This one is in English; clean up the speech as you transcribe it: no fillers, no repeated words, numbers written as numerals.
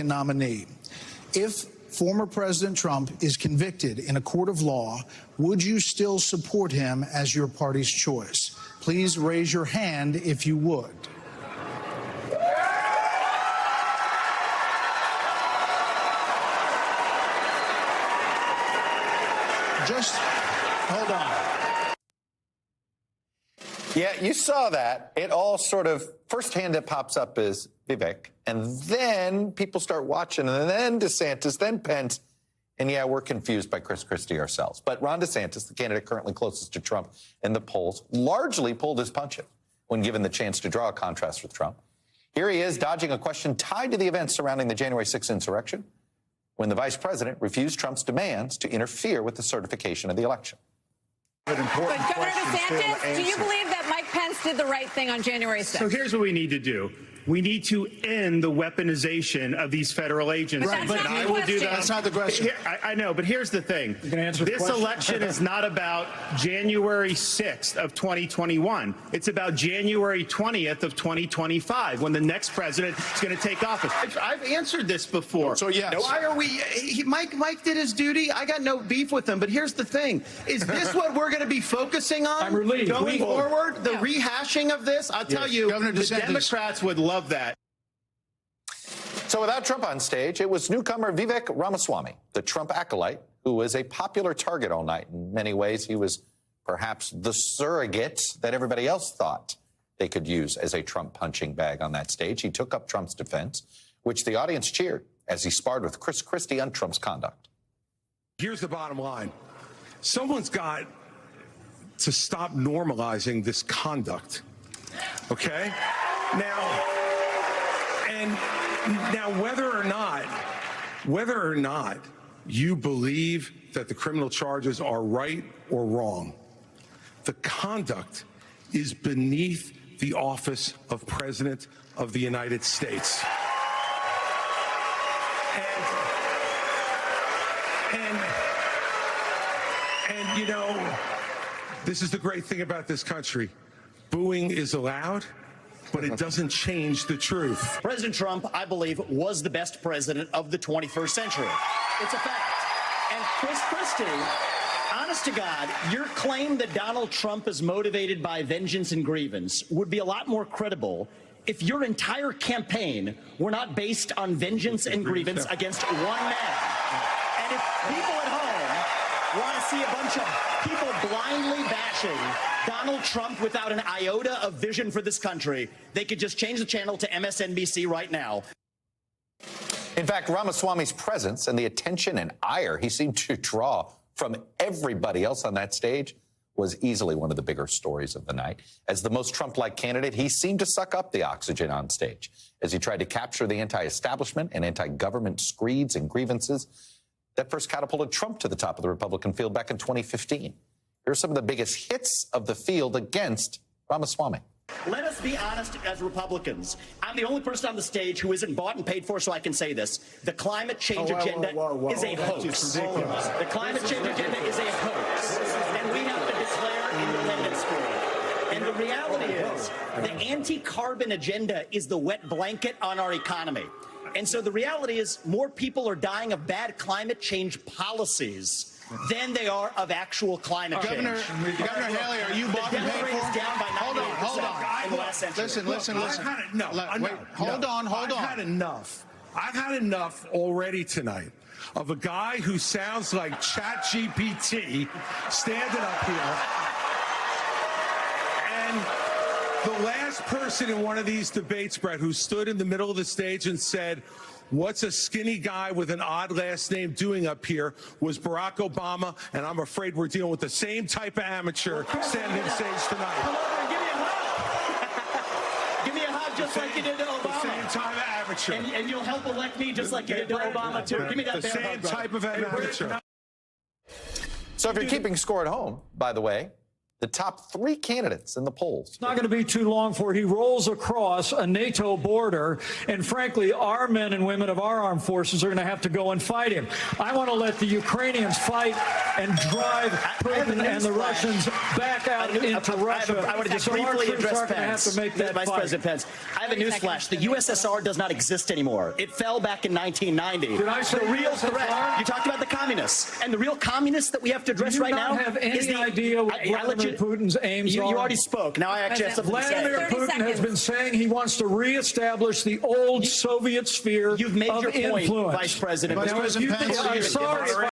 nominee. If former President Trump is convicted in a court of law, would you still support him as your party's choice? Please raise your hand if you would. Just hold on. Yeah, you saw that. It all sort of, first hand that pops up is Vivek, and then people start watching, and then DeSantis, then Pence, and yeah, we're confused by Chris Christie ourselves. But Ron DeSantis, the candidate currently closest to Trump in the polls, largely pulled his punches when given the chance to draw a contrast with Trump. Here he is dodging a question tied to the events surrounding the January 6th insurrection, when the vice president refused Trump's demands to interfere with the certification of the election. But Governor DeSantis, do you believe that Mike Pence did the right thing on January 6th? So here's what we need to do. We need to end the weaponization of these federal agents. But I will do that. That's not the question. I know, but here's the thing. This election is not about January 6th of 2021. It's about January 20th of 2025, when the next president is going to take office. I've answered this before. So yes. Why are we? Mike did his duty. I got no beef with him. But here's the thing: is this what we're going to be focusing on I'm relieved. going forward? The rehashing of this. I'll tell you, Governor the DeSantis. Democrats would love that. So without Trump on stage, it was newcomer Vivek Ramaswamy, the Trump acolyte, who was a popular target all night. In many ways, he was perhaps the surrogate that everybody else thought they could use as a Trump punching bag on that stage. He took up Trump's defense, which the audience cheered as he sparred with Chris Christie on Trump's conduct. Here's the bottom line. Someone's got to stop normalizing this conduct. Okay? Now, whether or not you believe that the criminal charges are right or wrong, the conduct is beneath the office of President of the United States. And you know, this is the great thing about this country. Booing is allowed, but it doesn't change the truth. President Trump, I believe, was the best president of the 21st century. It's a fact. And Chris Christie, honest to God, your claim that Donald Trump is motivated by vengeance and grievance would be a lot more credible if your entire campaign were not based on vengeance and grievance against one man. And if people at home want to see a bunch of people blindly bashing Donald Trump without an iota of vision for this country, they could just change the channel to MSNBC right now. In fact, Ramaswamy's presence and the attention and ire he seemed to draw from everybody else on that stage was easily one of the bigger stories of the night. As the most Trump-like candidate, he seemed to suck up the oxygen on stage as he tried to capture the anti-establishment and anti-government screeds and grievances that first catapulted Trump to the top of the Republican field back in 2015. Here are some of the biggest hits of the field against Ramaswamy. Let us be honest as Republicans. I'm the only person on the stage who isn't bought and paid for, so I can say this. The climate change agenda is a hoax. The climate change agenda is a hoax. And we have to declare independence for it. And the reality is, the anti-carbon agenda is the wet blanket on our economy. And so the reality is, more people are dying of bad climate change policies than they are of actual climate change. Governor Haley, are you bought and paid for? Down by Hold on. in the last century. Listen. Hold on. I've had enough. I've had enough already tonight of a guy who sounds like ChatGPT standing up here. And the last person in one of these debates, Brett, who stood in the middle of the stage and said, "What's a skinny guy with an odd last name doing up here?" was Barack Obama, and I'm afraid we're dealing with the same type of amateur standing on stage tonight. Come over and give me a hug. Give me a hug just like you did to Obama. The same type of amateur. And you'll help elect me just like you did to Obama, too. Give me that the bear same hug, brother. type of amateur. So if you're keeping score at home, by the way, the top 3 candidates in the polls. It's not going to be too long before he rolls across a NATO border, and frankly, our men and women of our armed forces are going to have to go and fight him. I want to let the Ukrainians fight and drive Putin and the Russians back out into Russia. I want to just so briefly address Pence. Vice President Pence. I have a newsflash. The USSR does not exist anymore. It fell back in 1990. Did I say the real USSR? threat? You talked about the communists, and the real communists that we have to address right now. Do you not have any idea what Vladimir Putin's aims are? You already spoke. Now I actually have something to say. Vladimir Putin has been saying he wants to reestablish the old Soviet sphere You've made of your point, influence. Vice President. Vice President Pence. I'm sorry.